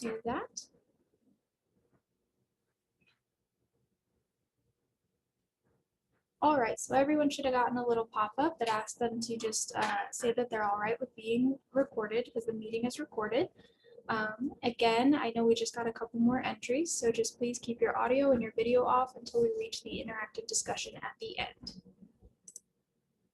do that. All right, so everyone should have gotten a little pop-up that asked them to just say that they're all right with being recorded because the meeting is recorded. Again, I know we just got a couple more entries, so just please keep your audio and your video off until we reach the interactive discussion at the end.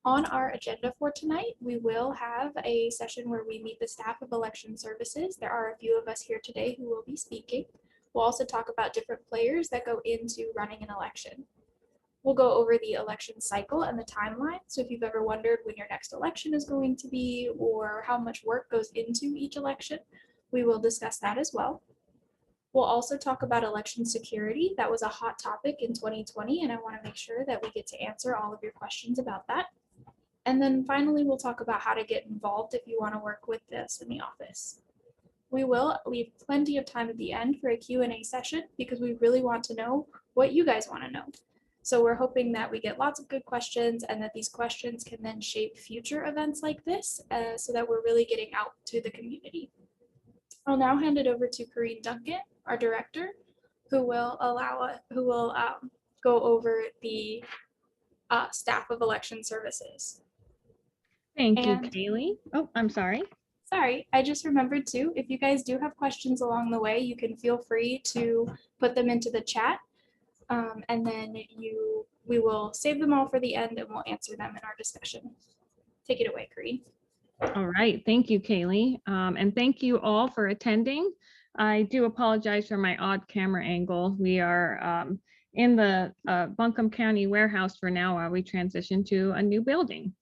On our agenda for tonight, we will have a session where we meet the staff of Election Services. There are a few of us here today who will be speaking. We'll also talk about different players that go into running an election. We'll go over the election cycle and the timeline. So if you've ever wondered when your next election is going to be or how much work goes into each election, we will discuss that as well. We'll also talk about election security. That was a hot topic in 2020, and I want to make sure that we get to answer all of your questions about that. And then finally, we'll talk about how to get involved if you want to work with this in the office. We will leave plenty of time at the end for a Q&A session because we really want to know what you guys want to know. So we're hoping that we get lots of good questions and that these questions can then shape future events like this so that we're really getting out to the community. I'll now hand it over to Corrine Duncan, our director, who will go over the staff of Election Services. Thank you, Kaylee. Oh, I'm sorry. Sorry, I just remembered too, if you guys do have questions along the way, you can feel free to put them into the chat. And then we will save them all for the end and we'll answer them in our discussion. Take it away, Corrine. All right, thank you, Kaylee. And thank you all for attending. I do apologize for my odd camera angle. We are in the Buncombe County warehouse for now while we transition to a new building.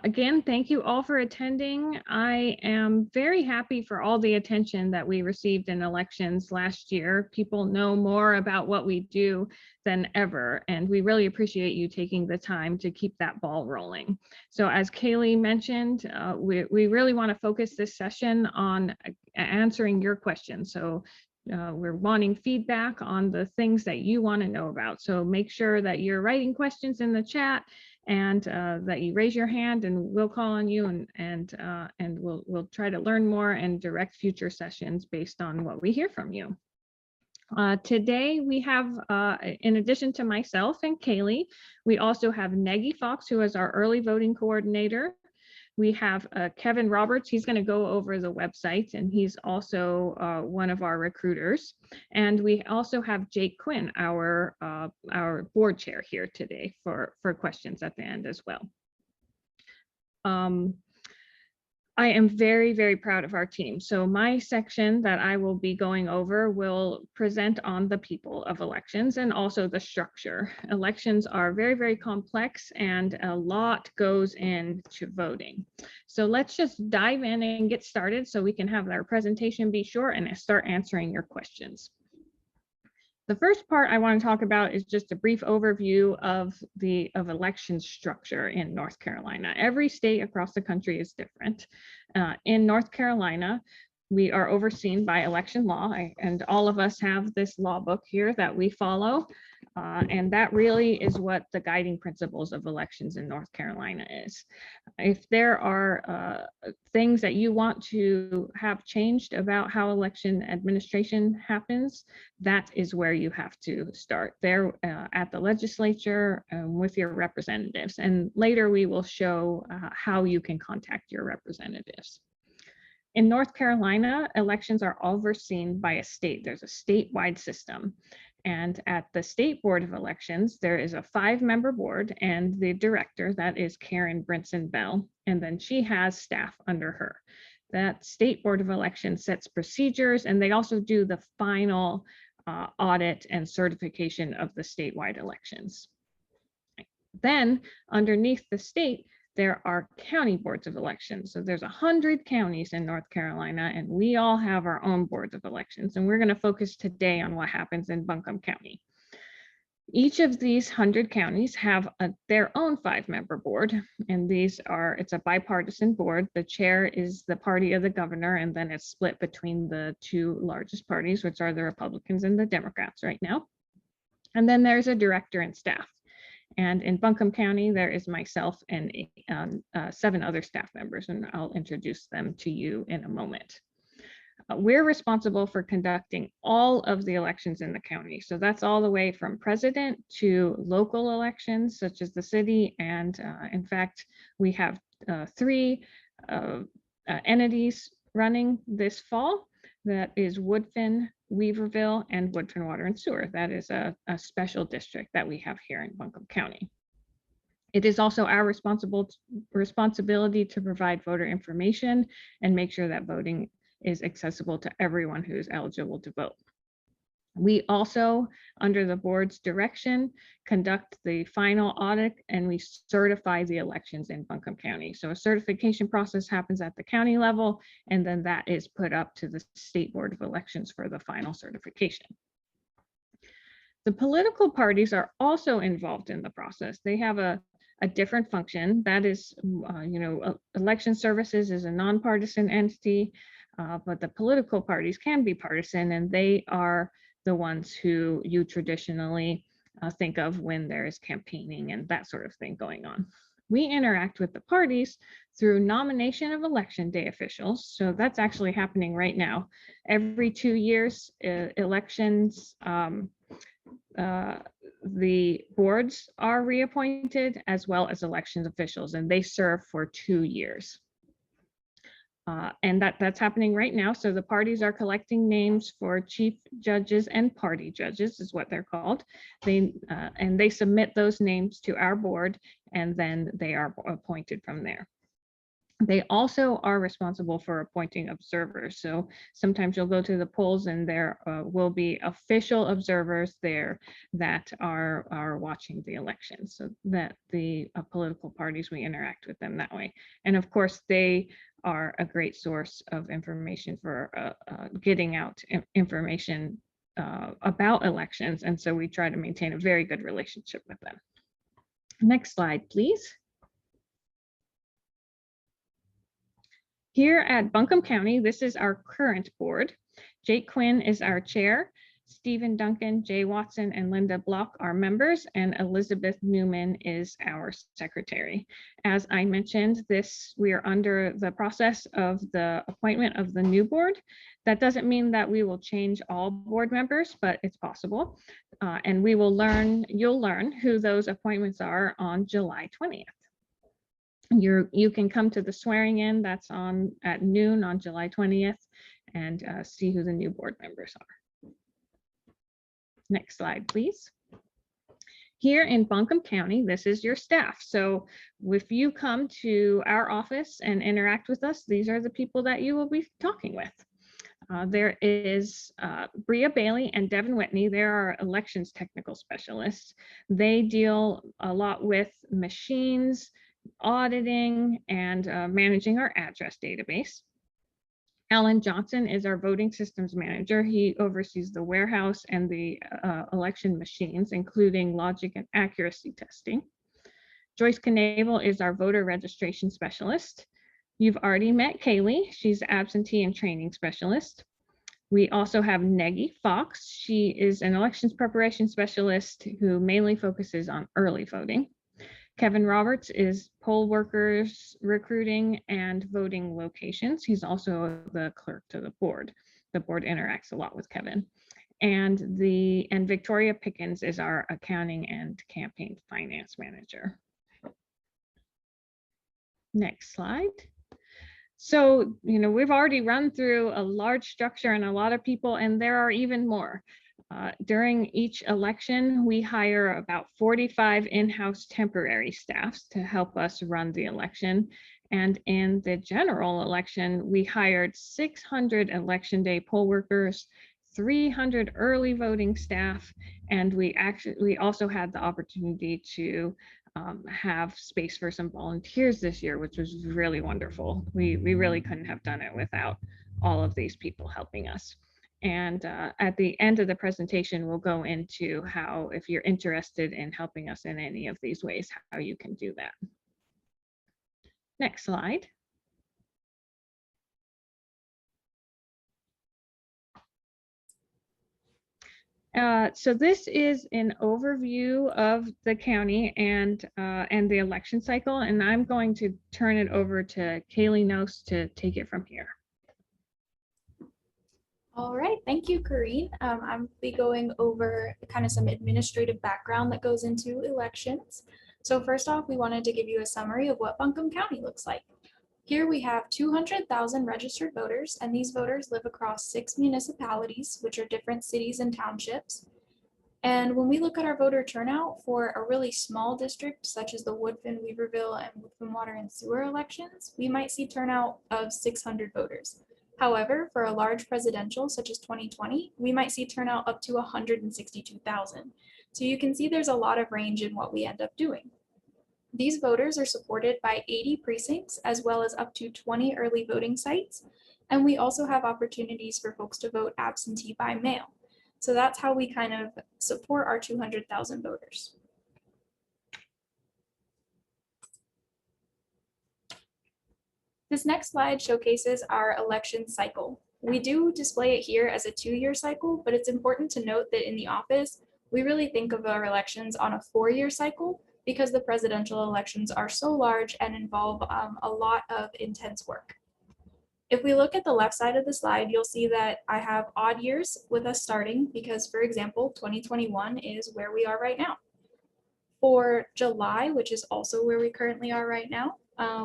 Again, thank you all for attending. I am very happy for all the attention that we received in elections last year. People know more about what we do than ever, and we really appreciate you taking the time to keep that ball rolling. So as Kaylee mentioned, we really want to focus this session on answering your questions. So we're wanting feedback on the things that you want to know about. So make sure that you're writing questions in the chat and that you raise your hand and we'll call on you and we'll try to learn more and direct future sessions based on what we hear from you. Today we have, in addition to myself and Kaylee, we also have Nagy Fox, who is our early voting coordinator. We have Kevin Roberts. He's going to go over the website, and he's also one of our recruiters. And we also have Jake Quinn, our board chair, here today for questions at the end as well. I am very, very proud of our team. So my section that I will be going over will present on the people of elections and also the structure. Elections are very, very complex and a lot goes into voting. So let's just dive in and get started so we can have our presentation be short and start answering your questions. The first part I want to talk about is just a brief overview of election structure in North Carolina. Every state across the country is different. In North Carolina, we are overseen by election law, and all of us have this law book here that we follow. And that really is what the guiding principles of elections in North Carolina is. If there are things that you want to have changed about how election administration happens, that is where you have to start, there at the legislature with your representatives. And later we will show how you can contact your representatives. In North Carolina, elections are overseen by a state. There's a statewide system. And at the State Board of Elections, there is a 5-member board and the director, that is Karen Brinson Bell, and then she has staff under her. That State Board of Elections sets procedures, and they also do the final audit and certification of the statewide elections. Then underneath the state, there are county boards of elections. So there's 100 counties in North Carolina, and we all have our own boards of elections. And we're going to focus today on what happens in Buncombe County. Each of these 100 counties have their own 5-member board, and it's a bipartisan board. The chair is the party of the governor, and then it's split between the 2 largest parties, which are the Republicans and the Democrats right now. And then there's a director and staff. And in Buncombe County, there is myself and 7 other staff members, and I'll introduce them to you in a moment. we're responsible for conducting all of the elections in the county. So that's all the way from president to local elections, such as the city. And in fact, we have 3 entities running this fall. That is Woodfin, Weaverville, and Woodfin Water and Sewer. That is a special district that we have here in Buncombe County. It is also our responsibility to provide voter information and make sure that voting is accessible to everyone who is eligible to vote. We also, under the board's direction, conduct the final audit and we certify the elections in Buncombe County. So a certification process happens at the county level, and then that is put up to the State Board of Elections for the final certification. The political parties are also involved in the process. They have a different function. That is, Election Services is a nonpartisan entity, but the political parties can be partisan, and they are the ones who you traditionally think of when there is campaigning and that sort of thing going on. We interact with the parties through nomination of election day officials. So that's actually happening right now. Every 2 years, elections, the boards are reappointed as well as elections officials, and they serve for 2 years. And that's happening right now. So the parties are collecting names for chief judges and party judges is what they're called. And they submit those names to our board, and then they are appointed from there. They also are responsible for appointing observers. So sometimes you'll go to the polls and there will be official observers there that are watching the elections, so that the political parties, we interact with them that way. And of course, they are a great source of information for getting out information about elections. And so we try to maintain a very good relationship with them. Next slide, please. Here at Buncombe County, this is our current board. Jake Quinn is our chair. Stephen Duncan, Jay Watson, and Linda Block are members, and Elizabeth Newman is our secretary. As I mentioned, we are under the process of the appointment of the new board. That doesn't mean that we will change all board members, but it's possible. And you'll learn who those appointments are on July 20th. You can come to the swearing in that's on at noon on July 20th and see who the new board members are. Next slide, please. Here in Buncombe County, this is your staff. So if you come to our office and interact with us, these are the people that you will be talking with. There is Bria Bailey and Devin Whitney. They're our elections technical specialists. They deal a lot with machines, auditing, and managing our address database. Alan Johnson is our voting systems manager. He oversees the warehouse and the election machines, including logic and accuracy testing. Joyce Knable is our voter registration specialist. You've already met Kaylee. She's absentee and training specialist. We also have Neggy Fox. She is an elections preparation specialist who mainly focuses on early voting. Kevin Roberts is poll workers, recruiting, and voting locations. He's also the clerk to the board. The board interacts a lot with Kevin. And Victoria Pickens is our accounting and campaign finance manager. Next slide. So, we've already run through a large structure and a lot of people, and there are even more. During each election, we hire about 45 in-house temporary staffs to help us run the election. And in the general election, we hired 600 election day poll workers, 300 early voting staff, and we also had the opportunity to have space for some volunteers this year, which was really wonderful. We really couldn't have done it without all of these people helping us. And at the end of the presentation, we'll go into how, if you're interested in helping us in any of these ways, how you can do that. Next slide. So this is an overview of the county and the election cycle, and I'm going to turn it over to Kaylee Nose to take it from here. All right, thank you, Corrine. I'm be going over kind of some administrative background that goes into elections. So first off, we wanted to give you a summary of what Buncombe County looks like. Here we have 200,000 registered voters, and these voters live across 6 municipalities, which are different cities and townships. And when we look at our voter turnout for a really small district, such as the Woodfin, Weaverville, and Woodfin Water and Sewer elections, we might see turnout of 600 voters. However, for a large presidential, such as 2020, we might see turnout up to 162,000. So you can see there's a lot of range in what we end up doing. These voters are supported by 80 precincts, as well as up to 20 early voting sites. And we also have opportunities for folks to vote absentee by mail. So that's how we kind of support our 200,000 voters. This next slide showcases our election cycle. We do display it here as a 2-year cycle, but it's important to note that in the office, we really think of our elections on a 4-year cycle because the presidential elections are so large and involve a lot of intense work. If we look at the left side of the slide, you'll see that I have odd years with us starting because, for example, 2021 is where we are right now. For July, which is also where we currently are right now,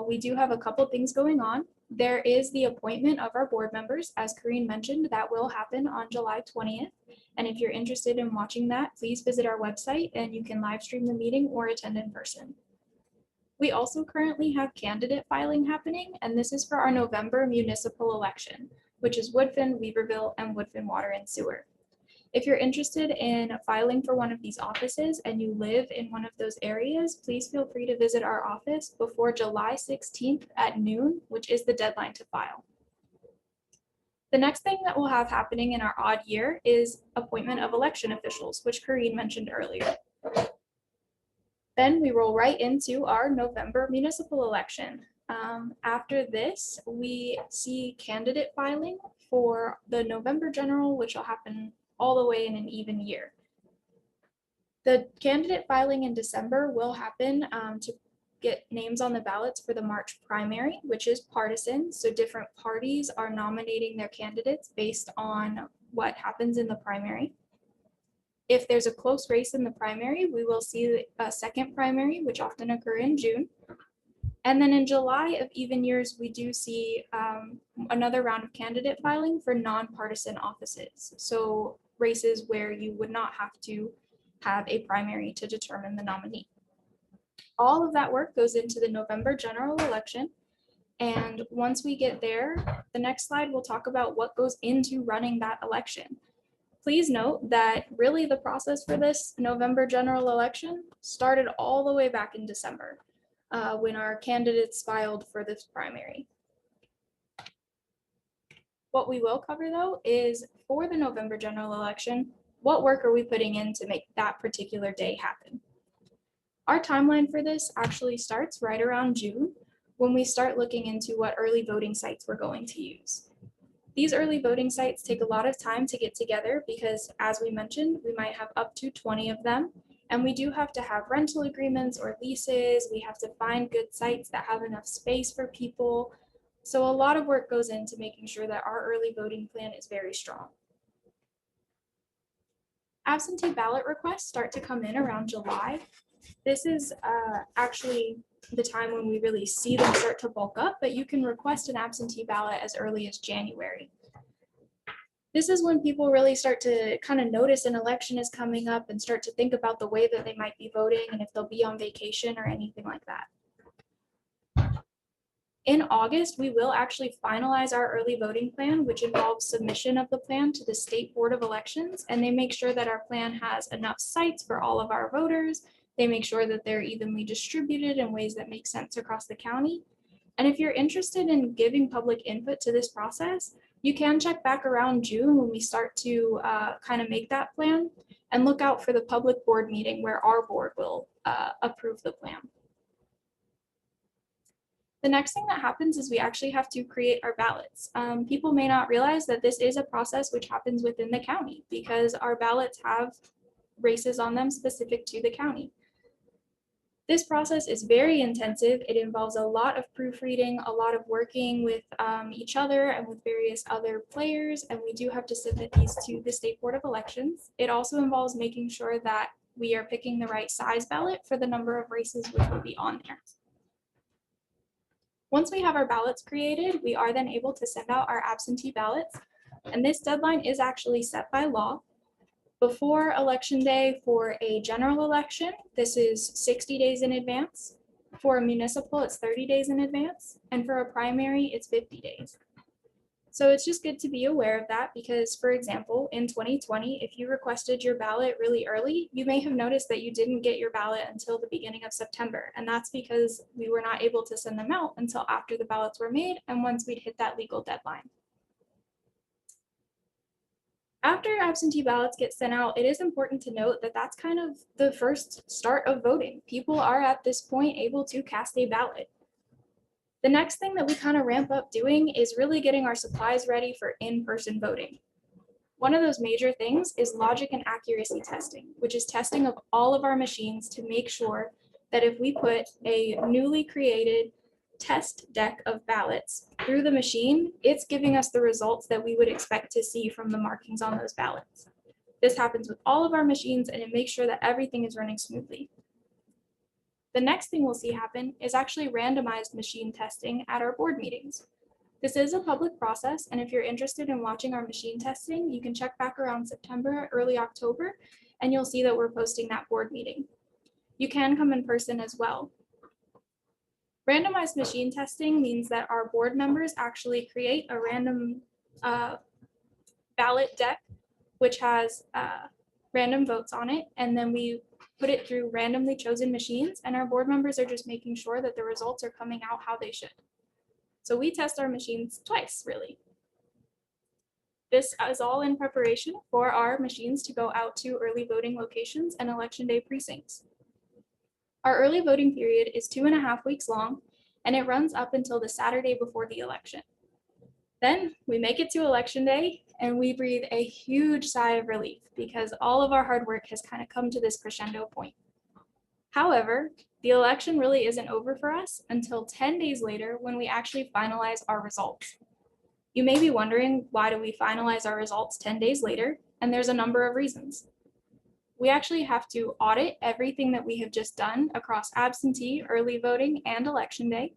we do have a couple things going on. There is the appointment of our board members, as Corrine mentioned, that will happen on July 20th. And if you're interested in watching that, please visit our website and you can live stream the meeting or attend in person. We also currently have candidate filing happening, and this is for our November municipal election, which is Woodfin, Weaverville, and Woodfin Water and Sewer. If you're interested in filing for one of these offices and you live in one of those areas, please feel free to visit our office before July 16th at noon, which is the deadline to file. The next thing that we'll have happening in our odd year is appointment of election officials, which Corrine mentioned earlier. Then we roll right into our November municipal election. After this, we see candidate filing for the November general, which will happen all the way in an even year. The candidate filing in December will happen to get names on the ballots for the March primary, which is partisan. So different parties are nominating their candidates based on what happens in the primary. If there's a close race in the primary, we will see a second primary, which often occur in June. And then in July of even years, we do see another round of candidate filing for nonpartisan offices. So races where you would not have to have a primary to determine the nominee. All of that work goes into the November general election. And once we get there, the next slide will talk about what goes into running that election. Please note that really the process for this November general election started all the way back in December when our candidates filed for this primary. What we will cover though is for the November general election, what work are we putting in to make that particular day happen? Our timeline for this actually starts right around June when we start looking into what early voting sites we're going to use. These early voting sites take a lot of time to get together because, as we mentioned, we might have up to 20 of them, and we do have to have rental agreements or leases. We have to find good sites that have enough space for people. So a lot of work goes into making sure that our early voting plan is very strong. Absentee ballot requests start to come in around July. This is actually the time when we really see them start to bulk up, but you can request an absentee ballot as early as January. This is when people really start to kind of notice an election is coming up and start to think about the way that they might be voting and if they'll be on vacation or anything like that. In August, we will actually finalize our early voting plan, which involves submission of the plan to the State Board of Elections, and they make sure that our plan has enough sites for all of our voters. They make sure that they're evenly distributed in ways that make sense across the county. And if you're interested in giving public input to this process, you can check back around June when we start to kind of make that plan and look out for the public board meeting where our board will approve the plan. The next thing that happens is we actually have to create our ballots. People may not realize that this is a process which happens within the county because our ballots have races on them specific to the county. This process is very intensive. It involves a lot of proofreading, a lot of working with each other and with various other players, and we do have to submit these to the State Board of Elections. It also involves making sure that we are picking the right size ballot for the number of races which will be on there. Once we have our ballots created, we are then able to send out our absentee ballots, and this deadline is actually set by law. Before Election Day for a general election, this is 60 days in advance. For a municipal, it's 30 days in advance. And for a primary, it's 50 days. So it's just good to be aware of that because, for example, in 2020, if you requested your ballot really early, you may have noticed that you didn't get your ballot until the beginning of September. And that's because we were not able to send them out until after the ballots were made and once we'd hit that legal deadline. After absentee ballots get sent out, it is important to note that that's kind of the first start of voting. People are at this point able to cast a ballot. The next thing that we kind of ramp up doing is really getting our supplies ready for in-person voting. One of those major things is logic and accuracy testing, which is testing of all of our machines to make sure that if we put a newly created test deck of ballots through the machine, it's giving us the results that we would expect to see from the markings on those ballots. This happens with all of our machines and it makes sure that everything is running smoothly. The next thing we'll see happen is actually randomized machine testing at our board meetings. This is a public process, and if you're interested in watching our machine testing, you can check back around September, early October, and you'll see that we're posting that board meeting. You can come in person as well. Randomized machine testing means that our board members actually create a random ballot deck, which has random votes on it, and then we put it through randomly chosen machines, and our board members are just making sure that the results are coming out how they should. So we test our machines twice, really. This is all in preparation for our machines to go out to early voting locations and election day precincts. Our early voting period is 2.5 weeks long, and it runs up until the Saturday before the election. Then we make it to election day, and we breathe a huge sigh of relief because all of our hard work has kind of come to this crescendo point. However, the election really isn't over for us until 10 days later when we actually finalize our results. You may be wondering, why do we finalize our results 10 days later? And there's a number of reasons. We actually have to audit everything that we have just done across absentee, early voting, and election day.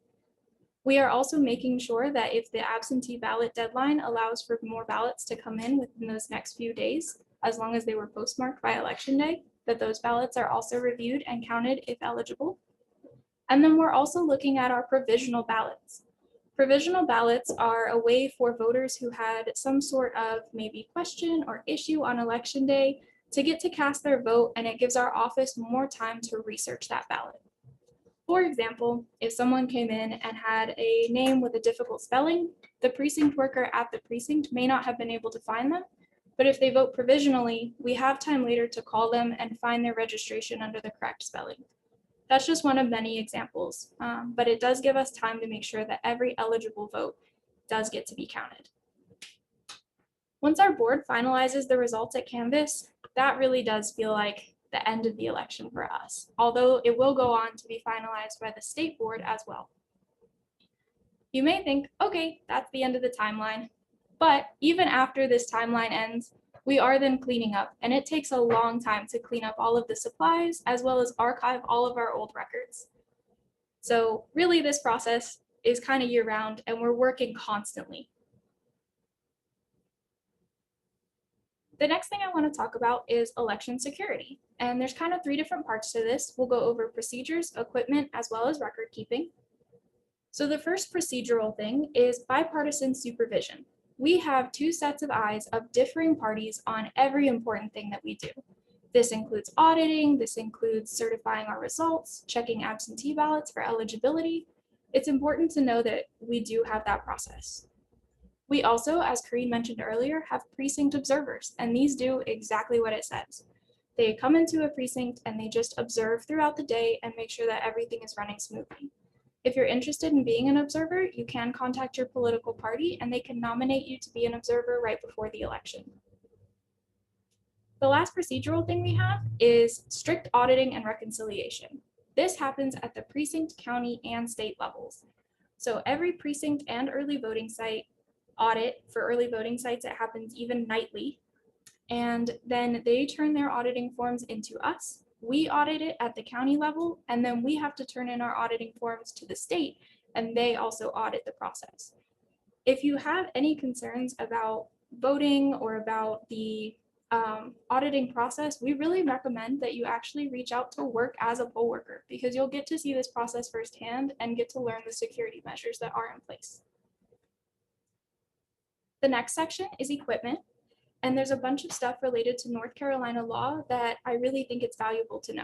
We are also making sure that if the absentee ballot deadline allows for more ballots to come in within those next few days, as long as they were postmarked by election day, that those ballots are also reviewed and counted if eligible. And then we're also looking at our provisional ballots. Provisional ballots are a way for voters who had some sort of maybe question or issue on election day to get to cast their vote, and it gives our office more time to research that ballot. For example, if someone came in and had a name with a difficult spelling, the precinct worker at the precinct may not have been able to find them, but if they vote provisionally, we have time later to call them and find their registration under the correct spelling. That's just one of many examples, but it does give us time to make sure that every eligible vote does get to be counted. Once our board finalizes the results at Canvas, that really does feel like the end of the election for us, although it will go on to be finalized by the state board as well. You may think, okay, that's the end of the timeline, but even after this timeline ends, we are then cleaning up, and it takes a long time to clean up all of the supplies as well as archive all of our old records. So really this process is kind of year round, and we're working constantly. The next thing I want to talk about is election security. And there's kind of 3 different parts to this. We'll go over procedures, equipment, as well as record keeping. So the first procedural thing is bipartisan supervision. We have 2 sets of eyes of differing parties on every important thing that we do. This includes auditing, this includes certifying our results, checking absentee ballots for eligibility. It's important to know that we do have that process. We also, as Karine mentioned earlier, have precinct observers, and these do exactly what it says. They come into a precinct and they just observe throughout the day and make sure that everything is running smoothly. If you're interested in being an observer, you can contact your political party and they can nominate you to be an observer right before the election. The last procedural thing we have is strict auditing and reconciliation. This happens at the precinct, county, and state levels. So every precinct and early voting site audit, for early voting sites, it happens even nightly. And then they turn their auditing forms into us. We audit it at the county level, and then we have to turn in our auditing forms to the state, and they also audit the process. If you have any concerns about voting or about the auditing process, we really recommend that you actually reach out to work as a poll worker, because you'll get to see this process firsthand and get to learn the security measures that are in place. The next section is equipment. And there's a bunch of stuff related to North Carolina law that I really think it's valuable to know.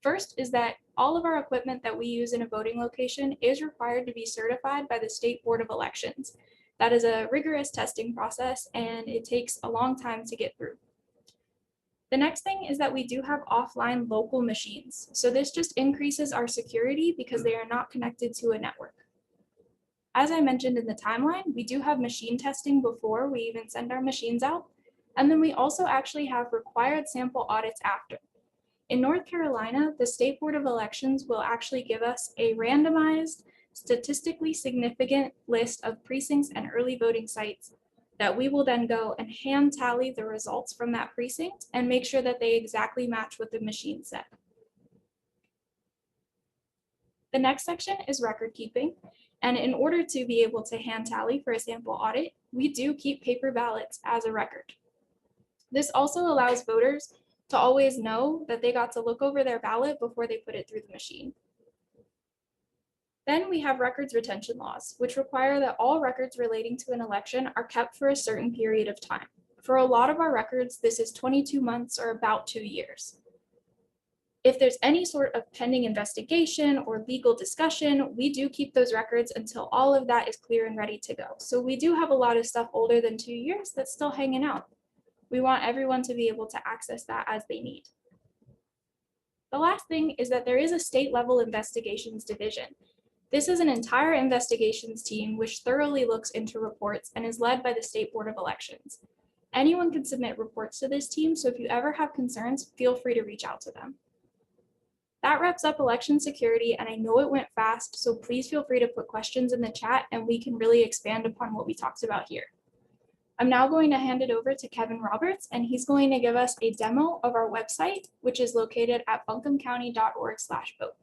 First is that all of our equipment that we use in a voting location is required to be certified by the State Board of Elections. That is a rigorous testing process, and it takes a long time to get through. The next thing is that we do have offline local machines. So this just increases our security because they are not connected to a network. As I mentioned in the timeline, we do have machine testing before we even send our machines out. And then we also actually have required sample audits after. In North Carolina, the State Board of Elections will actually give us a randomized, statistically significant list of precincts and early voting sites that we will then go and hand tally the results from that precinct and make sure that they exactly match what the machine said. The next section is record keeping. And in order to be able to hand tally for a sample audit, we do keep paper ballots as a record. This also allows voters to always know that they got to look over their ballot before they put it through the machine. Then we have records retention laws, which require that all records relating to an election are kept for a certain period of time. For a lot of our records, this is 22 months or about 2 years. If there's any sort of pending investigation or legal discussion, we do keep those records until all of that is clear and ready to go. So we do have a lot of stuff older than 2 years that's still hanging out. We want everyone to be able to access that as they need. The last thing is that there is a state level investigations division. This is an entire investigations team which thoroughly looks into reports and is led by the State Board of Elections. Anyone can submit reports to this team, so if you ever have concerns, feel free to reach out to them. That wraps up election security, and I know it went fast, so please feel free to put questions in the chat and we can really expand upon what we talked about here. I'm now going to hand it over to Kevin Roberts, and he's going to give us a demo of our website, which is located at buncombecounty.org/vote.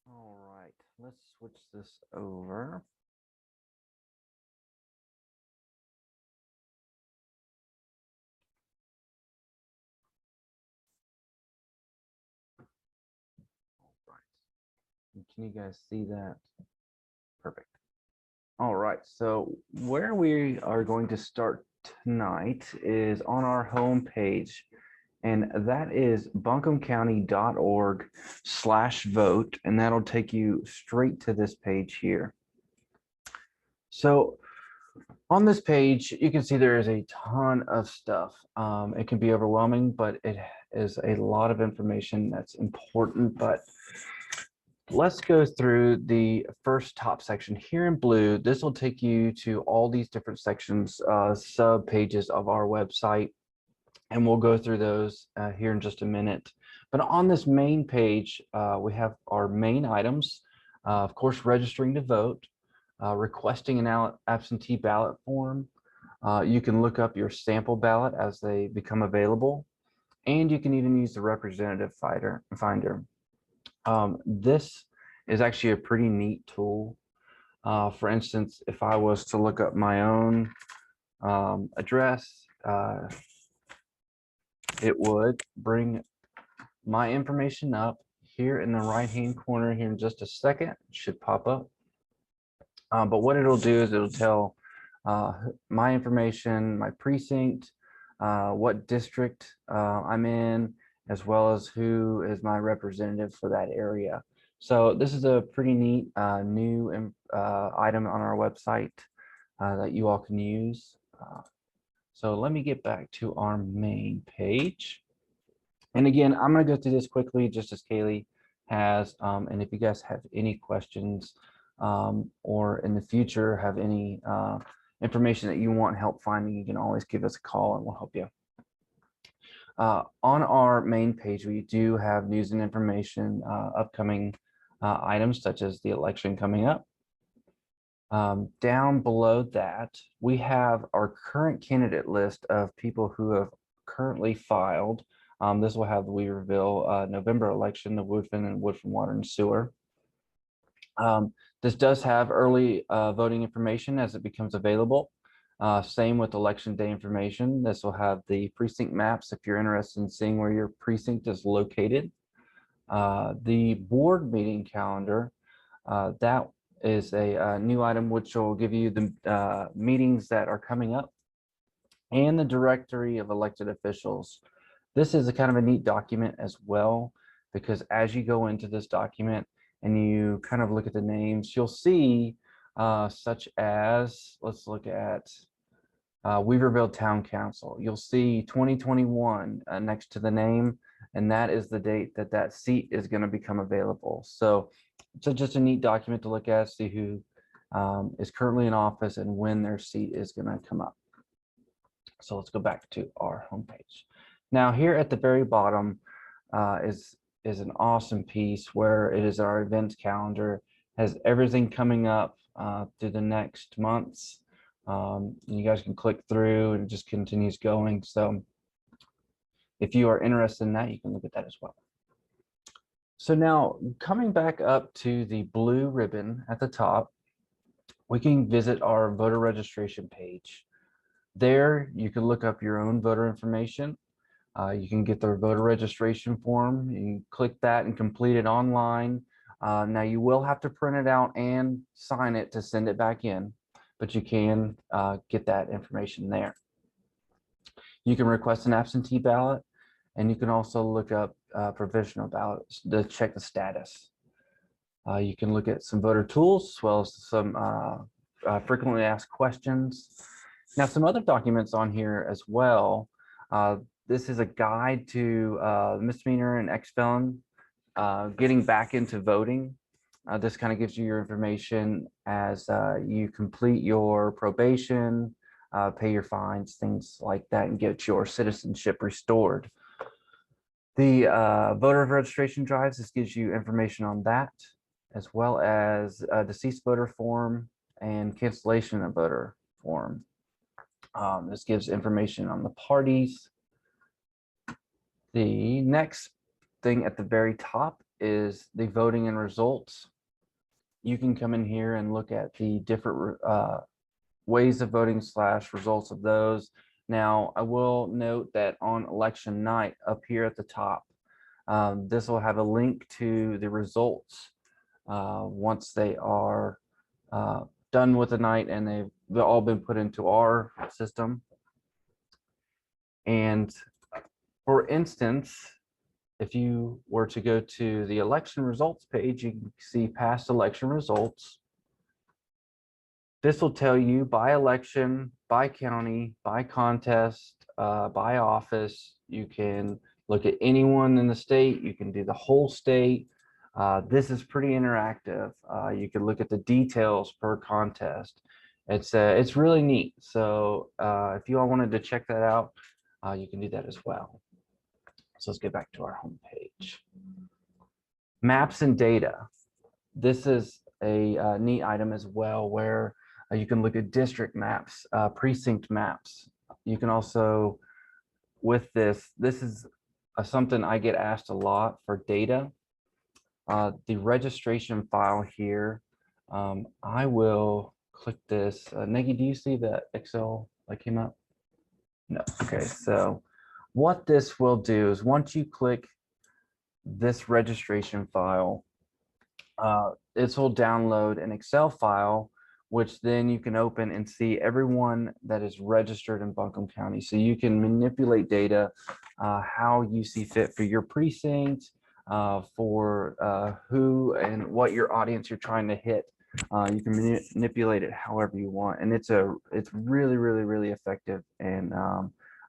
All right, let's switch this over. Can you guys see that? Perfect. All right, so where we are going to start tonight is on our home page, and that is buncombecounty.org/vote, and that'll take you straight to this page here. So on this page, you can see there is a ton of stuff. It can be overwhelming, but it is a lot of information that's important. But let's go through the first top section here in blue. This will take you to all these different sections, sub pages of our website, and we'll go through those here in just a minute. But on this main page, we have our main items, of course, registering to vote, requesting an absentee ballot form. You can look up your sample ballot as they become available, and you can even use the representative finder. This is actually a pretty neat tool. For instance, if I was to look up my own address, it would bring my information up here in the right-hand corner here in just a second. It should pop up. But what it'll do is it'll tell my information, my precinct, what district I'm in, as well as who is my representative for that area. So this is a pretty neat new item on our website that you all can use. So let me get back to our main page. And again, I'm going to go through this quickly, just as Kaylee has. And if you guys have any questions or in the future have any information that you want help finding, you can always give us a call and we'll help you. On our main page, we do have news and information, upcoming items such as the election coming up. Down below that, we have our current candidate list of people who have currently filed. This will have the Weaverville November election, the Woodfin and Woodfin Water and Sewer. This does have early voting information as it becomes available. Same with election day information. This will have the precinct maps if you're interested in seeing where your precinct is located. The board meeting calendar, that is a new item which will give you the meetings that are coming up and the directory of elected officials. This is a kind of a neat document as well, because as you go into this document and you kind of look at the names, you'll see such as, let's look at Weaverville Town Council. You'll see 2021 next to the name, and that is the date that that seat is going to become available. So it's just a neat document to look at, see who is currently in office and when their seat is going to come up. So let's go back to our homepage. Now here at the very bottom is an awesome piece where it is our events calendar, has everything coming up through the next months. You guys can click through and it just continues going. So if you are interested in that, you can look at that as well. So now coming back up to the blue ribbon at the top, we can visit our voter registration page. There you can look up your own voter information. You can get their voter registration form. You can click that and complete it online. Now you will have to print it out and sign it to send it back in, but you can get that information there. You can request an absentee ballot, and you can also look up provisional ballots to check the status. You can look at some voter tools as well as some frequently asked questions. Now, some other documents on here as well. This is a guide to misdemeanor and ex-felon getting back into voting. This kind of gives you your information as you complete your probation, pay your fines, things like that, and get your citizenship restored. The voter registration drives, this gives you information on that, as well as deceased voter form and cancellation of voter form. This gives information on the parties. The next thing at the very top is the voting and results. You can come in here and look at the different ways of voting / results of those. Now, I will note that on election night up here at the top, this will have a link to the results once they are done with the night and they've all been put into our system. And for instance, if you were to go to the election results page, you can see past election results. This will tell you by election, by county, by contest, by office. You can look at anyone in the state. You can do the whole state. This is pretty interactive. You can look at the details per contest. It's really neat. So if you all wanted to check that out, you can do that as well. So let's get back to our home page. Maps and data. This is a neat item as well, where you can look at district maps, precinct maps. You can also, with this is something I get asked a lot for data. The registration file here, I will click this. Negi, do you see the Excel that came up? No. Okay, so what this will do is once you click this registration file, this will download an Excel file, which then you can open and see everyone that is registered in Buncombe County. So you can manipulate data how you see fit for your precinct, for who and what your audience you're trying to hit. You can manipulate it however you want, and it's really, really, really effective. And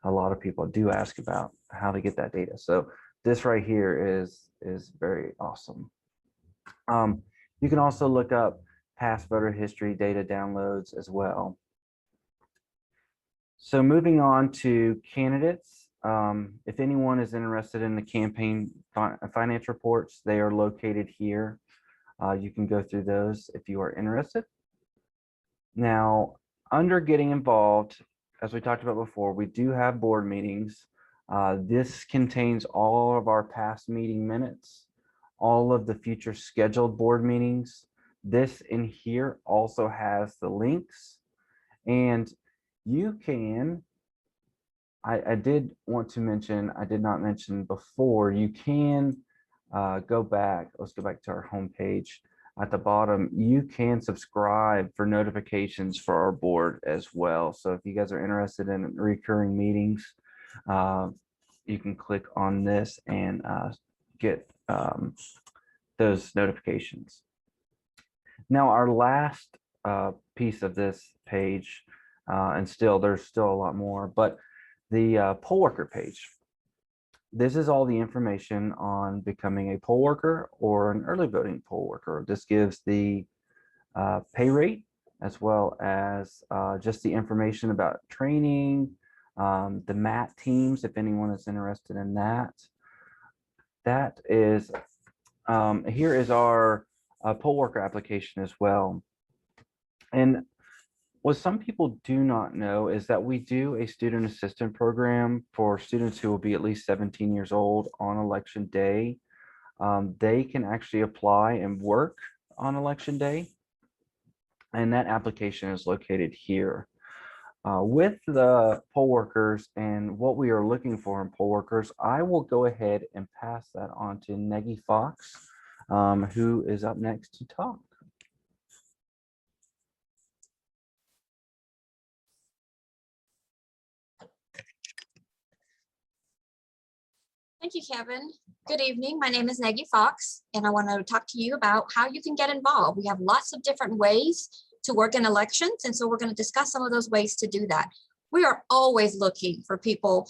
a lot of people do ask about how to get that data. So this right here is very awesome. You can also look up past voter history data downloads as well. So moving on to candidates, if anyone is interested in the campaign finance reports, they are located here. You can go through those if you are interested. Now, under getting involved, as we talked about before, we do have board meetings. This contains all of our past meeting minutes, all of the future scheduled board meetings. This in here also has the links, and you can, I did want to mention, I did not mention before, you can go back, let's go back to our homepage. At the bottom, you can subscribe for notifications for our board as well. So if you guys are interested in recurring meetings, you can click on this and get those notifications. Now, our last piece of this page, and there's still a lot more, but the poll worker page. This is all the information on becoming a poll worker or an early voting poll worker. This gives the pay rate as well as just the information about training, the MAT teams, if anyone is interested in that. That is, here is our poll worker application as well. And what some people do not know is that we do a student assistant program for students who will be at least 17 years old on election day. They can actually apply and work on election day, and that application is located here. With the poll workers and what we are looking for in poll workers, I will go ahead and pass that on to Nagy Fox, who is up next to talk. Thank you, Kevin. Good evening. My name is Nagy Fox, and I want to talk to you about how you can get involved. We have lots of different ways to work in elections, and so we're going to discuss some of those ways to do that. We are always looking for people,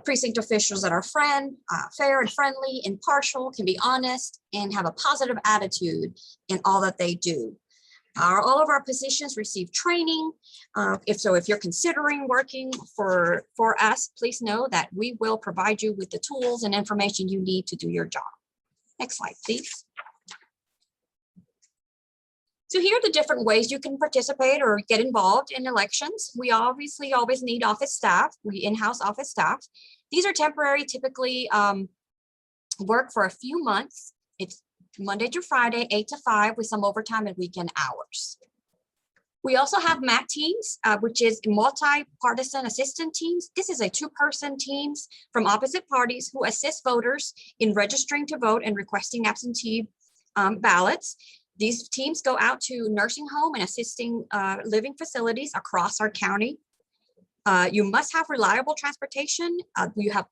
precinct officials that are fair and friendly, impartial, can be honest, and have a positive attitude in all that they do. All of our positions receive training. If you're considering working for us, please know that we will provide you with the tools and information you need to do your job. Next slide, please. So here are the different ways you can participate or get involved in elections. We obviously always need office staff. We in-house office staff. These are temporary, typically work for a few months. It's Monday through Friday, 8 to 5 with some overtime and weekend hours. We also have MAT teams, which is multi-partisan assistant teams. This is a two-person teams from opposite parties who assist voters in registering to vote and requesting absentee ballots. These teams go out to nursing home and assisting living facilities across our county. You must have reliable transportation. You have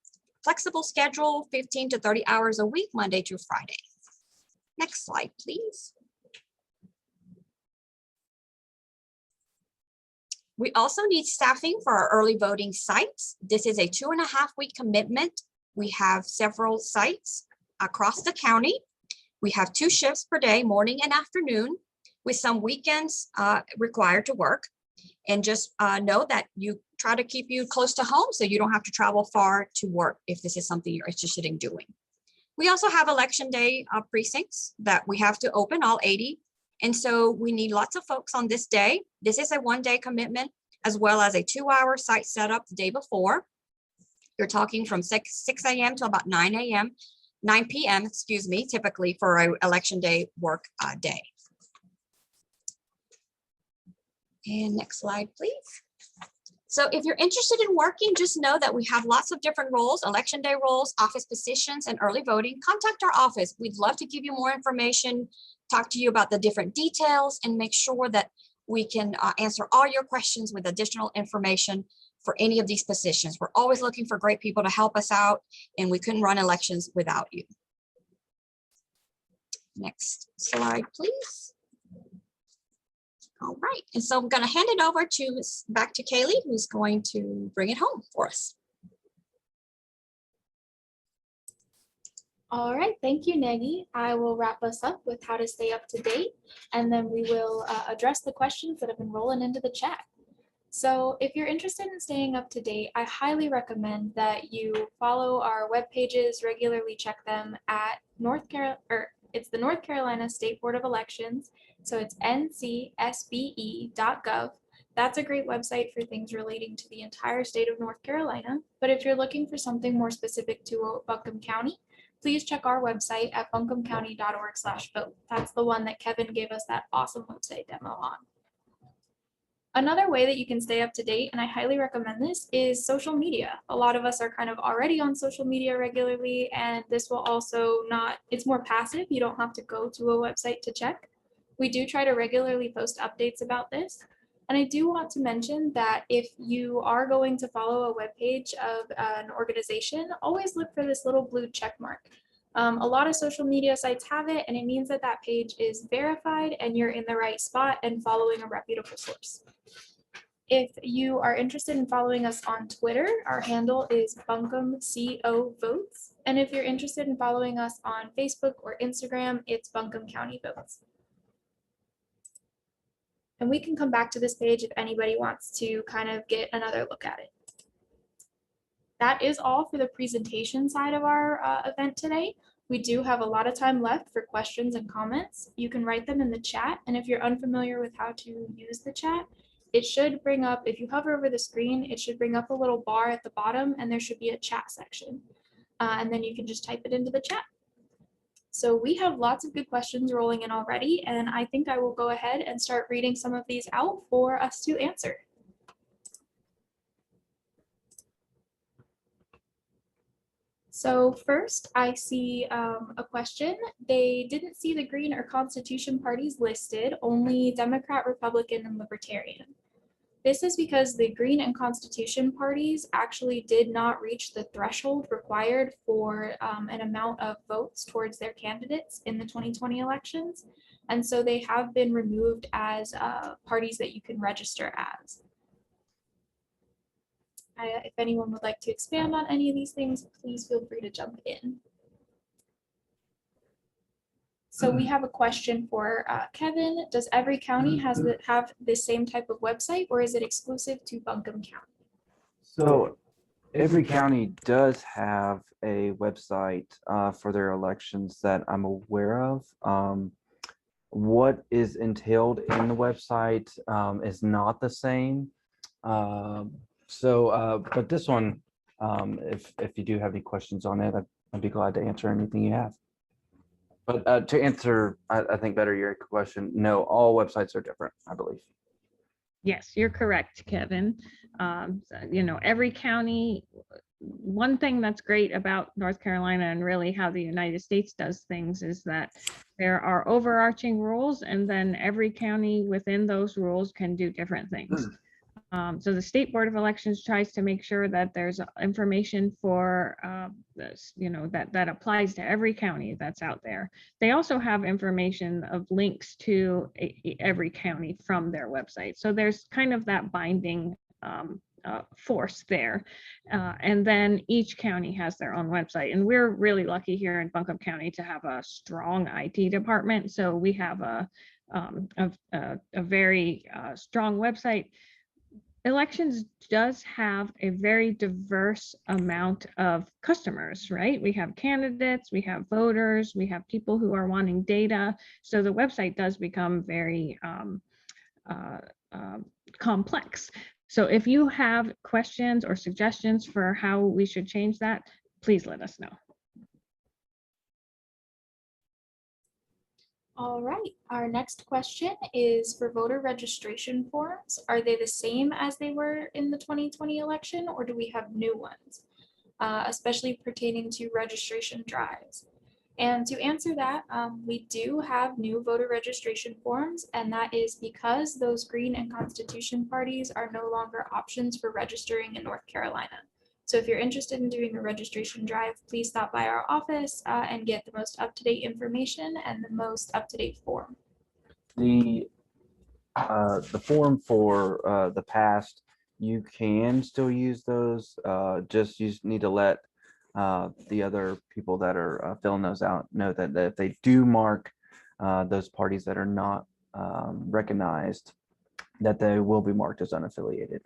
flexible schedule, 15 to 30 hours a week, Monday through Friday. Next slide, please. We also need staffing for our early voting sites. This is a 2.5-week commitment. We have several sites across the county. We have 2 shifts per day, morning and afternoon, with some weekends required to work. And just know that you try to keep you close to home so you don't have to travel far to work if this is something you're interested in doing. We also have election day precincts that we have to open, all 80. And so we need lots of folks on this day. This is a 1-day commitment, as well as a 2-hour site setup the day before. You're talking from 6 a.m. to about 9 p.m., excuse me, typically for an election day work day. And next slide, please. So if you're interested in working, just know that we have lots of different roles, election day roles, office positions, and early voting. Contact our office. We'd love to give you more information, talk to you about the different details, and make sure that we can answer all your questions with additional information for any of these positions. We're always looking for great people to help us out, and we couldn't run elections without you. Next slide, please. All right, and so I'm going to hand it over back to Kaylee, who's going to bring it home for us. All right, thank you, Nagy. I will wrap us up with how to stay up to date, and then we will address the questions that have been rolling into the chat. So if you're interested in staying up to date, I highly recommend that you follow our web pages, regularly check them at it's the North Carolina State Board of Elections. So it's ncsbe.gov. That's a great website for things relating to the entire state of North Carolina. But if you're looking for something more specific to Buncombe County, please check our website at buncombecounty.org/vote. That's the one that Kevin gave us that awesome website demo on. Another way that you can stay up to date, and I highly recommend this, is social media. A lot of us are kind of already on social media regularly, and this will also it's more passive. You don't have to go to a website to check. We do try to regularly post updates about this. And I do want to mention that if you are going to follow a webpage of an organization, always look for this little blue check mark. A lot of social media sites have it, and it means that that page is verified and you're in the right spot and following a reputable source. If you are interested in following us on Twitter, our handle is Buncombe CO Votes. And if you're interested in following us on Facebook or Instagram, it's Buncombe County Votes. And we can come back to this page if anybody wants to kind of get another look at it. That is all for the presentation side of our event today. We do have a lot of time left for questions and comments. You can write them in the chat. And if you're unfamiliar with how to use the chat, it should bring up, if you hover over the screen, it should bring up a little bar at the bottom and there should be a chat section. And then you can just type it into the chat. So we have lots of good questions rolling in already, and I think I will go ahead and start reading some of these out for us to answer. So first, I see a question. They didn't see the Green or Constitution parties listed, only Democrat, Republican, and Libertarian. This is because the Green and Constitution parties actually did not reach the threshold required for an amount of votes towards their candidates in the 2020 elections. And so they have been removed as parties that you can register as. If anyone would like to expand on any of these things, please feel free to jump in. So we have a question for Kevin. Does every county have the same type of website, or is it exclusive to Buncombe County? So every county does have a website for their elections that I'm aware of. What is entailed in the website is not the same. But this one, if you do have any questions on it, I'd be glad to answer anything you have. But to answer, I think better your question, no, all websites are different, I believe. Yes, you're correct, Kevin. Every county, one thing that's great about North Carolina and really how the United States does things is that there are overarching rules, and then every county within those rules can do different things. So the State Board of Elections tries to make sure that there's information for that applies to every county that's out there. They also have information of links to every county from their website. So there's kind of that binding force there. And then each county has their own website. And we're really lucky here in Buncombe County to have a strong IT department. So we have a very strong website. Elections does have a very diverse amount of customers, right? We have candidates, we have voters, we have people who are wanting data. So the website does become very complex. So if you have questions or suggestions for how we should change that, please let us know. All right, our next question is for voter registration forms. Are they the same as they were in the 2020 election, or do we have new ones, especially pertaining to registration drives? And to answer that, we do have new voter registration forms, and that is because those Green and Constitution parties are no longer options for registering in North Carolina. So if you're interested in doing a registration drive, please stop by our office and get the most up-to-date information and the most up-to-date form. The form for the past, you can still use those. Just you need to let the other people that are filling those out know that if they do mark those parties that are not recognized, that they will be marked as unaffiliated.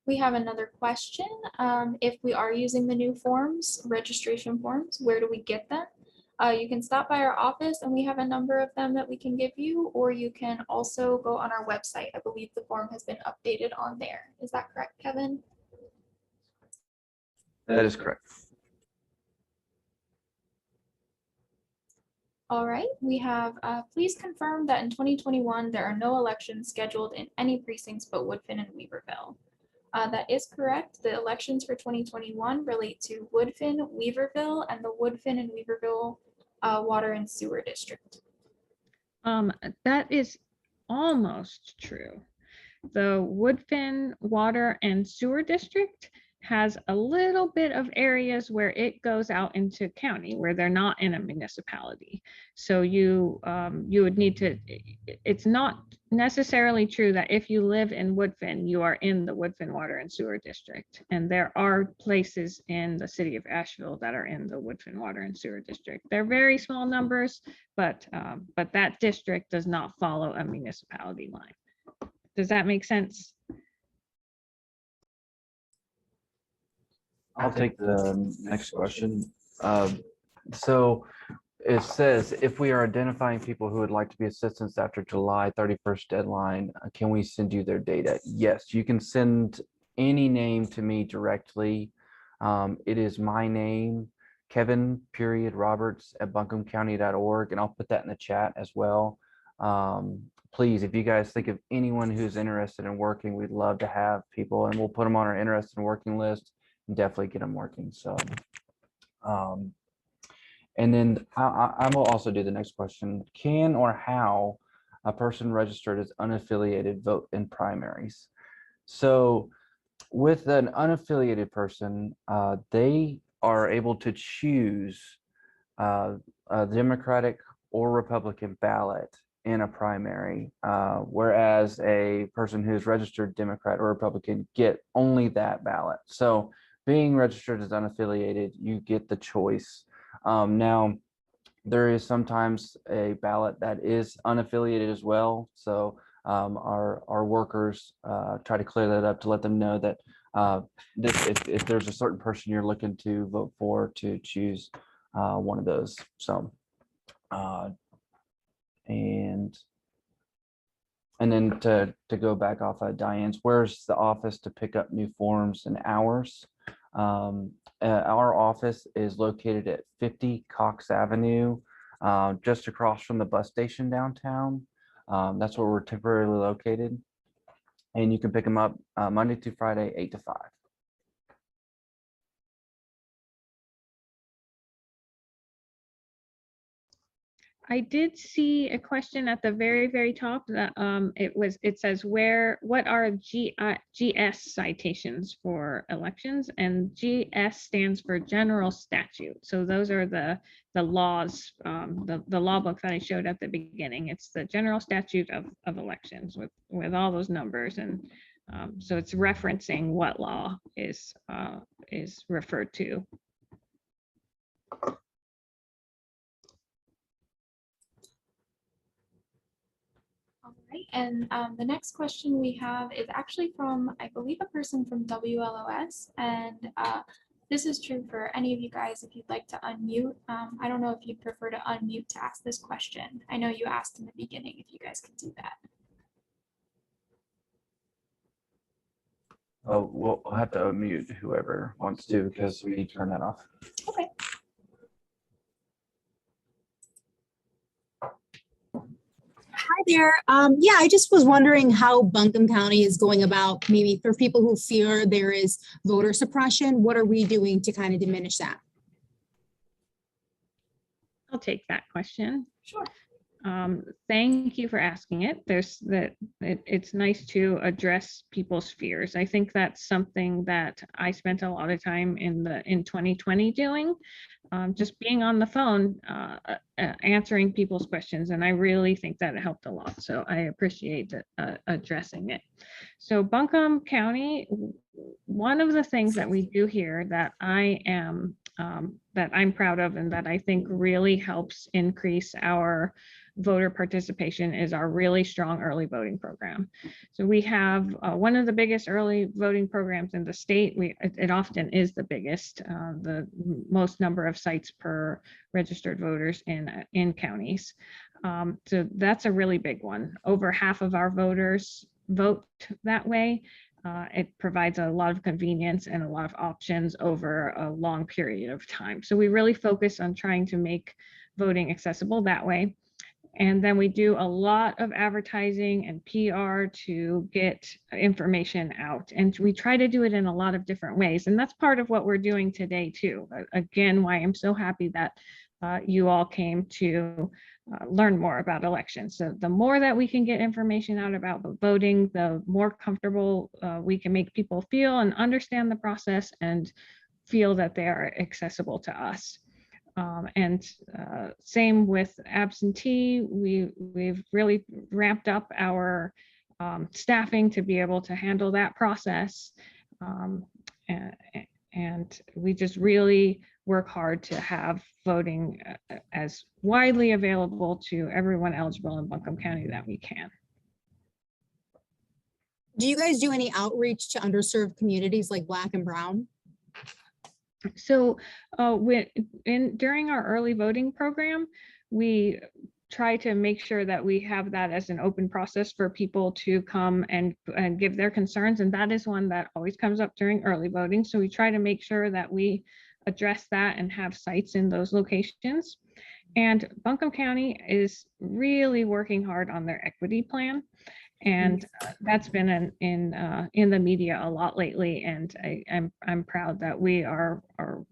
We have another question. If we are using the new forms, registration forms, where do we get them? You can stop by our office and we have a number of them that we can give you, or you can also go on our website. I believe the form has been updated on there. Is that correct, Kevin? That is correct. All right, we have, please confirm that in 2021, there are no elections scheduled in any precincts but Woodfin and Weaverville. That is correct. The elections for 2021 relate to Woodfin, Weaverville, and the Woodfin and Weaverville Water and Sewer District. That is almost true. The Woodfin Water and Sewer District has a little bit of areas where it goes out into county where they're not in a municipality. So you would need to, it's not necessarily true that if you live in Woodfin, you are in the Woodfin Water and Sewer District. And there are places in the city of Asheville that are in the Woodfin Water and Sewer District. They're very small numbers, but that district does not follow a municipality line. Does that make sense? I'll take the next question. So it says, if we are identifying people who would like to be assistants after July 31st deadline, can we send you their data? Yes, you can send any name to me directly. It is my name, Kevin.Roberts at buncombecounty.org, and I'll put that in the chat as well. Please, if you guys think of anyone who's interested in working, we'd love to have people, and we'll put them on our interested in working list and definitely get them working. So, and then I will also do the next question. Can or how a person registered as unaffiliated vote in primaries? So with an unaffiliated person, they are able to choose a Democratic or Republican ballot in a primary, whereas a person who's registered Democrat or Republican get only that ballot. So being registered as unaffiliated, you get the choice. Now, there is sometimes a ballot that is unaffiliated as well. So our workers try to clear that up to let them know that if there's a certain person you're looking to vote for, to choose one of those. So, and then to go back off of Diane's, where's the office to pick up new forms and hours? Our office is located at 50 Cox Avenue, just across from the bus station downtown. That's where we're temporarily located. And you can pick them up Monday through Friday, 8 to 5. I did see a question at the very, very top that it says what are GS citations for elections, and GS stands for general statute. So those are the laws, the law book that I showed at the beginning. It's the general statute of elections with all those numbers, and so it's referencing what law is referred to. All right, and the next question we have is actually from, I believe, a person from WLOS, and this is true for any of you guys if you'd like to unmute. I don't know if you'd prefer to unmute to ask this question. I know you asked in the beginning if you guys could do that. Oh, we'll have to unmute whoever wants to, because we turn that off. Okay. Hi there. Yeah, I just was wondering how Buncombe County is going about, maybe for people who fear there is voter suppression, what are we doing to kind of diminish that? I'll take that question. Sure. Thank you for asking it. It's nice to address people's fears. I think that's something that I spent a lot of time in 2020 doing, just being on the phone, answering people's questions, and I really think that it helped a lot. So I appreciate addressing it. So Buncombe County, one of the things that we do here that I am that I'm proud of and that I think really helps increase our voter participation is our really strong early voting program. So we have one of the biggest early voting programs in the state. It often is the biggest, the most number of sites per registered voters in counties. So that's a really big one. Over half of our voters vote that way. It provides a lot of convenience and a lot of options over a long period of time. So we really focus on trying to make voting accessible that way. And then we do a lot of advertising and PR to get information out. And we try to do it in a lot of different ways. And that's part of what we're doing today too. Again, why I'm so happy that you all came to learn more about elections. So the more that we can get information out about voting, the more comfortable we can make people feel and understand the process and feel that they are accessible to us. And same with absentee, we've really ramped up our staffing to be able to handle that process. And we just really work hard to have voting as widely available to everyone eligible in Buncombe County that we can. Do you guys do any outreach to underserved communities like Black and Brown? So during our early voting program, we try to make sure that we have that as an open process for people to come and give their concerns. And that is one that always comes up during early voting. So we try to make sure that we address that and have sites in those locations. And Buncombe County is really working hard on their equity plan. And that's been in the media a lot lately, and I'm proud that we are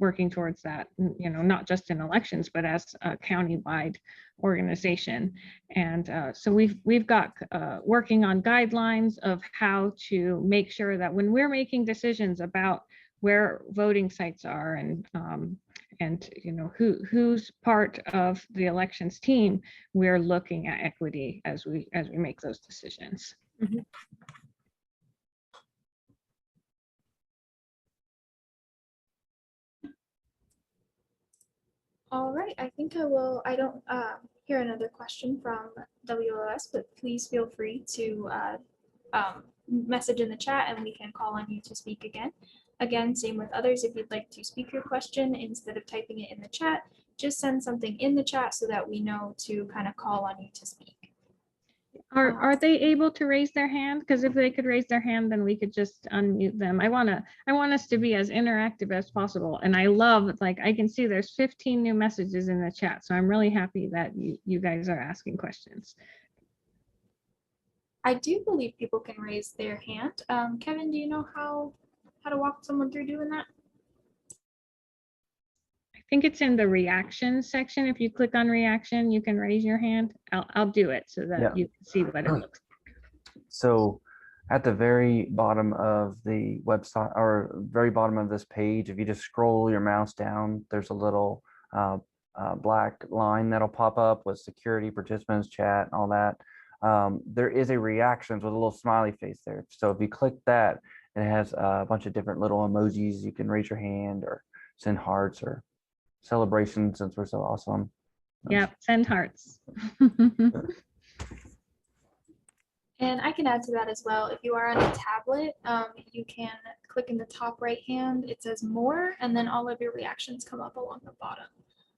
working towards that. You know, not just in elections, but as a county-wide organization. And so we've got working on guidelines of how to make sure that when we're making decisions about where voting sites are and you know who's part of the elections team, we're looking at equity as we make those decisions. Mm-hmm. All right, I think I don't hear another question from WLS, but please feel free to message in the chat and we can call on you to speak again. Again, same with others. If you'd like to speak your question, instead of typing it in the chat, just send something in the chat so that we know to kind of call on you to speak. Are they able to raise their hand? Because if they could raise their hand, then we could just unmute them. I want us to be as interactive as possible. And I love, like, I can see there's 15 new messages in the chat. So I'm really happy that you guys are asking questions. I do believe people can raise their hand. Kevin, do you know how to walk someone through doing that? I think it's in the reaction section. If you click on reaction, you can raise your hand. I'll do it so that you can see what it looks like. So at the very bottom of the website, or very bottom of this page, if you just scroll your mouse down, there's a little black line that'll pop up with security, participants, chat, and all that. There is a reactions with a little smiley face there. So if you click that, it has a bunch of different little emojis. You can raise your hand or send hearts or celebration since we're so awesome. Yeah, send hearts. And I can add to that as well. If you are on a tablet, you can click in the top right hand. It says more, and then all of your reactions come up along the bottom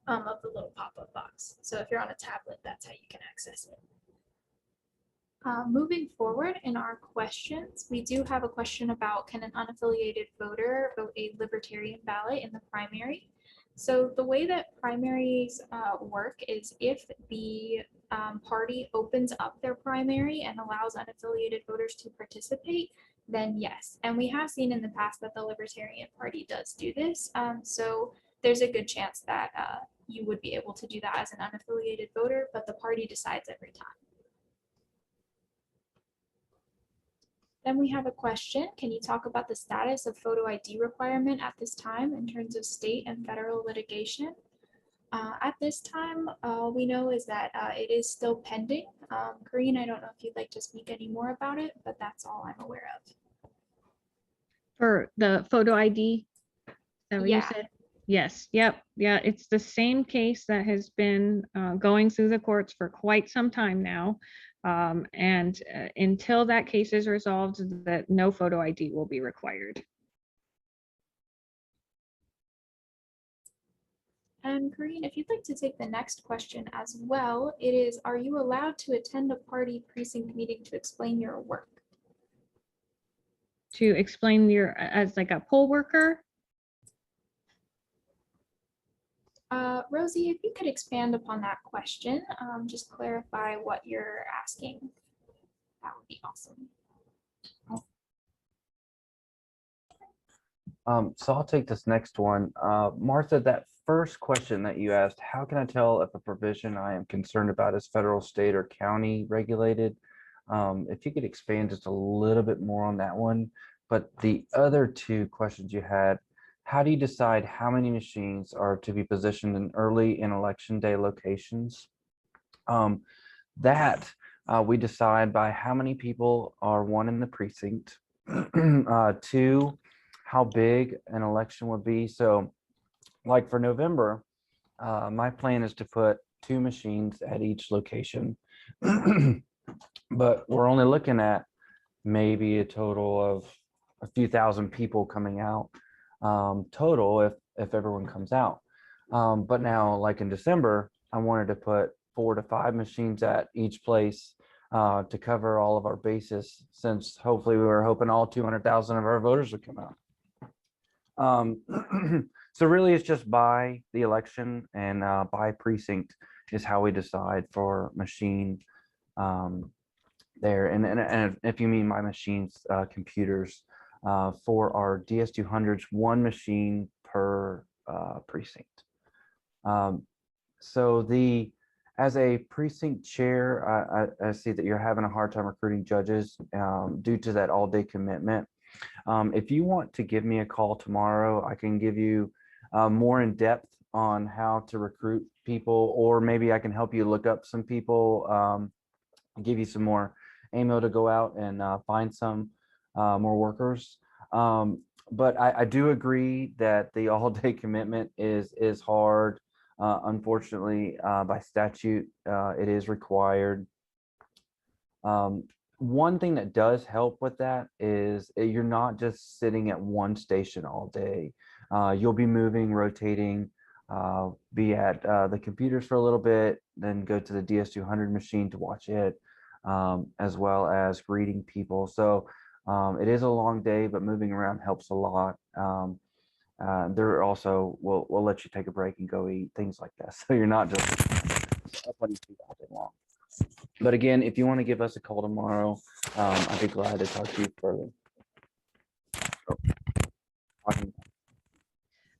of the little pop-up box. So if you're on a tablet, that's how you can access it. Moving forward in our questions, we do have a question about, can an unaffiliated voter vote a libertarian ballot in the primary? So the way that primaries work is if the party opens up their primary and allows unaffiliated voters to participate, then yes. And we have seen in the past that the Libertarian Party does do this. So there's a good chance that you would be able to do that as an unaffiliated voter, but the party decides every time. Then we have a question. Can you talk about the status of photo ID requirement at this time in terms of state and federal litigation? At this time, all we know is that it is still pending. Corinne, I don't know if you'd like to speak any more about it, but that's all I'm aware of. For the photo ID, is that what you said? Yes, yep, yeah, it's the same case that has been going through the courts for quite some time now. And until that case is resolved, that no photo ID will be required. And Corinne, if you'd like to take the next question as well, it is, are you allowed to attend a party precinct meeting to explain your work? To explain your, as like a poll worker? Rosie, if you could expand upon that question, just clarify what you're asking, that would be awesome. So I'll take this next one. Martha, that first question that you asked, how can I tell if a provision I am concerned about is federal, state, or county regulated? If you could expand just a little bit more on that one. But the other two questions you had, how do you decide how many machines are to be positioned in early in election day locations? That we decide by how many people are, one, in the precinct, two, how big an election would be. So like for November, my plan is to put 2 machines at each location. But we're only looking at maybe a total of a few thousand people coming out total if everyone comes out. But now, like in December, I wanted to put 4 to 5 machines at each place to cover all of our bases, since hopefully we were hoping all 200,000 of our voters would come out. So really it's just by the election and by precinct is how we decide for machine there. And if you mean by machines, computers, for our DS200s, 1 machine per precinct. So as a precinct chair, I see that you're having a hard time recruiting judges due to that all-day commitment. If you want to give me a call tomorrow, I can give you more in depth on how to recruit people, or maybe I can help you look up some people, give you some more ammo to go out and find some more workers. But I do agree that the all-day commitment is hard. Unfortunately, by statute, it is required. One thing that does help with that is you're not just sitting at one station all day. You'll be moving, rotating, be at the computers for a little bit, then go to the DS200 machine to watch it, as well as greeting people. So it is a long day, but moving around helps a lot. There also we'll let you take a break and go eat, things like that. So you're not just up on your feet all day long. But again, if you want to give us a call tomorrow, I'd be glad to talk to you further.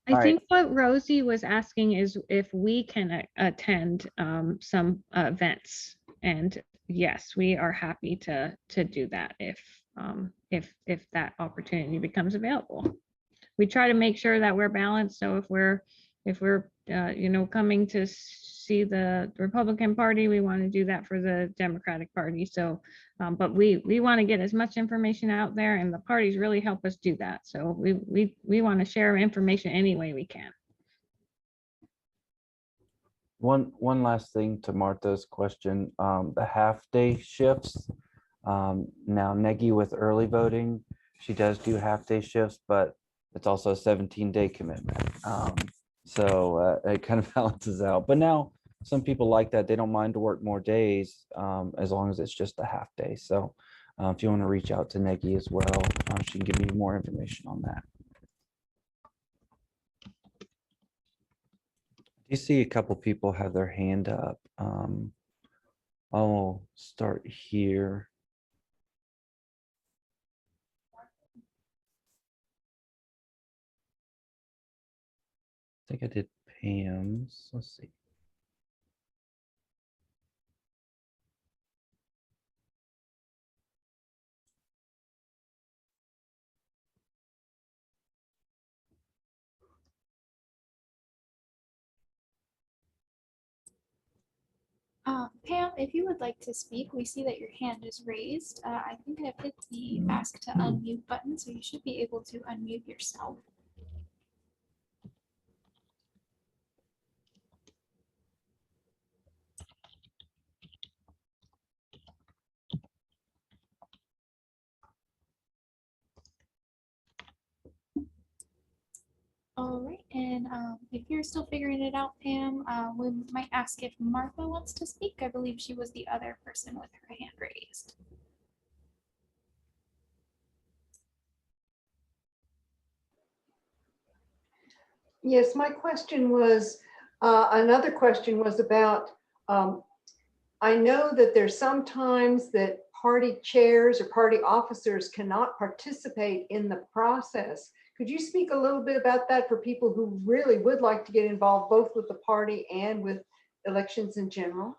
I think what Rosie was asking is if we can attend some events, and yes, we are happy to do that if that opportunity becomes available. We try to make sure that we're balanced. So if we're coming to see the Republican Party, we want to do that for the Democratic Party. So, but we want to get as much information out there, and the parties really help us do that. So we want to share information any way we can. One last thing to Martha's question, the half-day shifts. Now Negi with early voting, she does do half-day shifts, but it's also a 17-day commitment. So it kind of balances out. But now some people like that. They don't mind to work more days as long as it's just a half day. So if you want to reach out to Negi as well, she can give you more information on that. You see a couple people have their hand up. I'll start here. I think I did Pam's. Let's see. Pam, if you would like to speak, we see that your hand is raised. I think I've hit the ask to unmute button, so you should be able to unmute yourself. If you're still figuring it out, Pam, we might ask if Martha wants to speak. I believe she was the other person with her hand raised. Yes, my question was, another question was about, I know that there's sometimes that party chairs or party officers cannot participate in the process. Could you speak a little bit about that for people who really would like to get involved both with the party and with elections in general?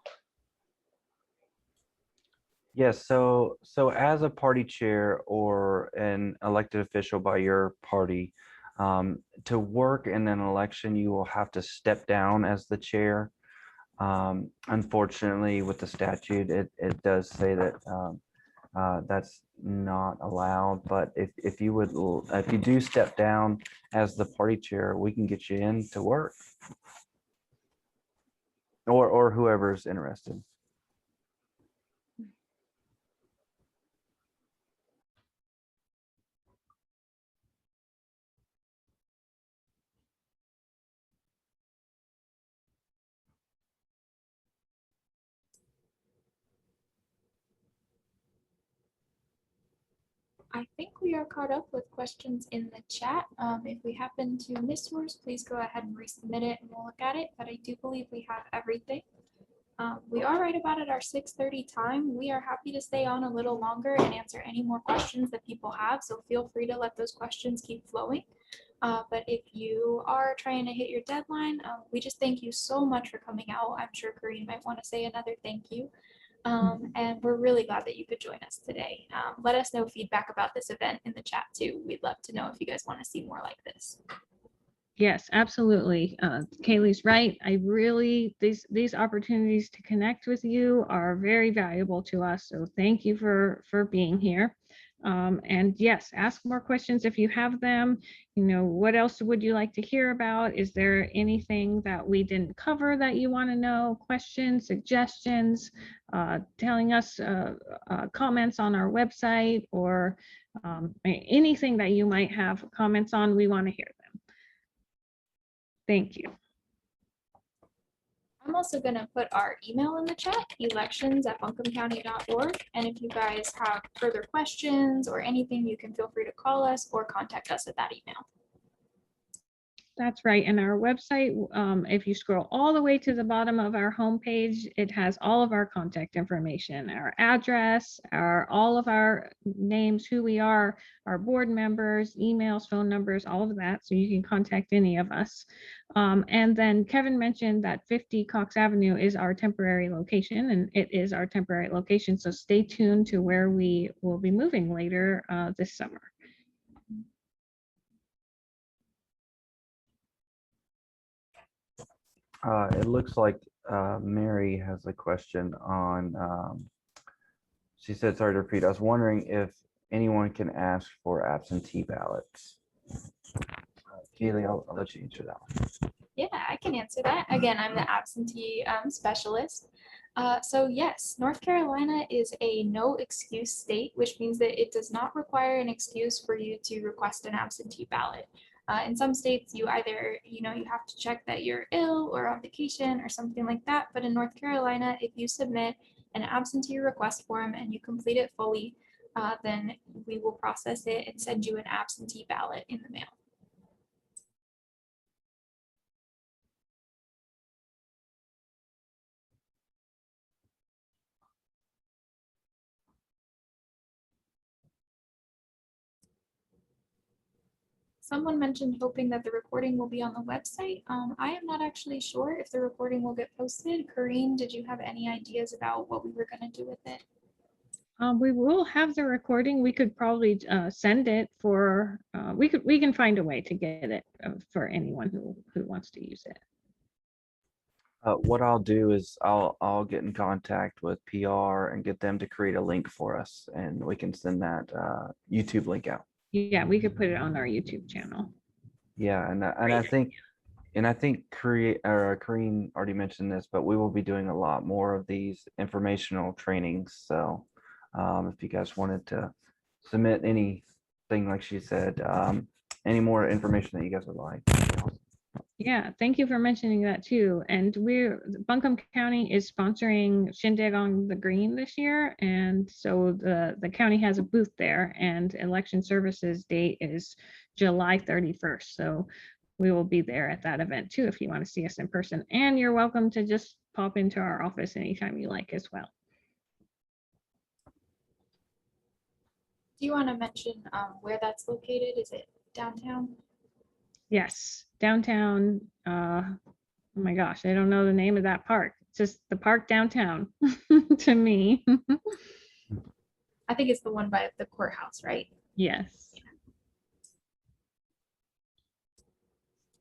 Yes, so as a party chair or an elected official by your party, to work in an election, you will have to step down as the chair. Unfortunately, with the statute, it does say that that's not allowed. But if you do step down as the party chair, we can get you in to work, or whoever's interested. I think we are caught up with questions in the chat. If we happen to miss yours, please go ahead and resubmit it and we'll look at it. But I do believe we have everything. We are right about at our 6:30 time. We are happy to stay on a little longer and answer any more questions that people have. So feel free to let those questions keep flowing. But if you are trying to hit your deadline, we just thank you so much for coming out. I'm sure Corinne might want to say another thank you. And we're really glad that you could join us today. Let us know feedback about this event in the chat too. We'd love to know if you guys want to see more like this. Yes, absolutely. Kaylee's right. These opportunities to connect with you are very valuable to us. So thank you for being here. And yes, ask more questions if you have them. You know, what else would you like to hear about? Is there anything that we didn't cover that you want to know? Questions, suggestions, telling us comments on our website, or anything that you might have comments on, we want to hear them. Thank you. I'm also going to put our email in the chat, elections@buncombecounty.org. And if you guys have further questions or anything, you can feel free to call us or contact us at that email. That's right. And our website, if you scroll all the way to the bottom of our homepage, it has all of our contact information, our address, all of our names, who we are, our board members, emails, phone numbers, all of that. So you can contact any of us. And then Kevin mentioned that 50 Cox Avenue is our temporary location, and it is our temporary location. So stay tuned to where we will be moving later this summer. It looks like Mary has a question on, she said, sorry to repeat, I was wondering if anyone can ask for absentee ballots. Kaylee, I'll let you answer that one. Yeah, I can answer that. Again, I'm the absentee specialist. So yes, North Carolina is a no excuse state, which means that it does not require an excuse for you to request an absentee ballot. In some states, you either, you have to check that you're ill or on vacation or something like that. But in North Carolina, if you submit an absentee request form and you complete it fully, then we will process it and send you an absentee ballot in the mail. Someone mentioned hoping that the recording will be on the website. I am not actually sure if the recording will get posted. Corinne, did you have any ideas about what we were going to do with it? We will have the recording. We could probably send it for, we can find a way to get it for anyone who wants to use it. What I'll do is I'll get in contact with PR and get them to create a link for us, and we can send that YouTube link out. Yeah, we could put it on our YouTube channel. Yeah, and I think Corinne already mentioned this, but we will be doing a lot more of these informational trainings. So if you guys wanted to submit anything, like she said, any more information that you guys would like. Yeah, thank you for mentioning that too. And Buncombe County is sponsoring Shindig on the Green this year. And so the county has a booth there, and election services date is July 31st. So we will be there at that event too, if you want to see us in person. And you're welcome to just pop into our office anytime you like as well. Do you want to mention where that's located? Is it downtown? Yes, downtown. Oh my gosh, I don't know the name of that park. It's just the park downtown to me. I think it's the one by the courthouse, right? Yes.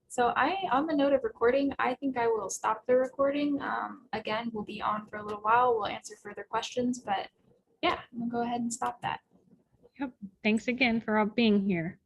So on the note of recording, I think I will stop the recording. Again, we'll be on for a little while. We'll answer further questions, but yeah, I'm gonna go ahead and stop that. Yep. Thanks again for all being here.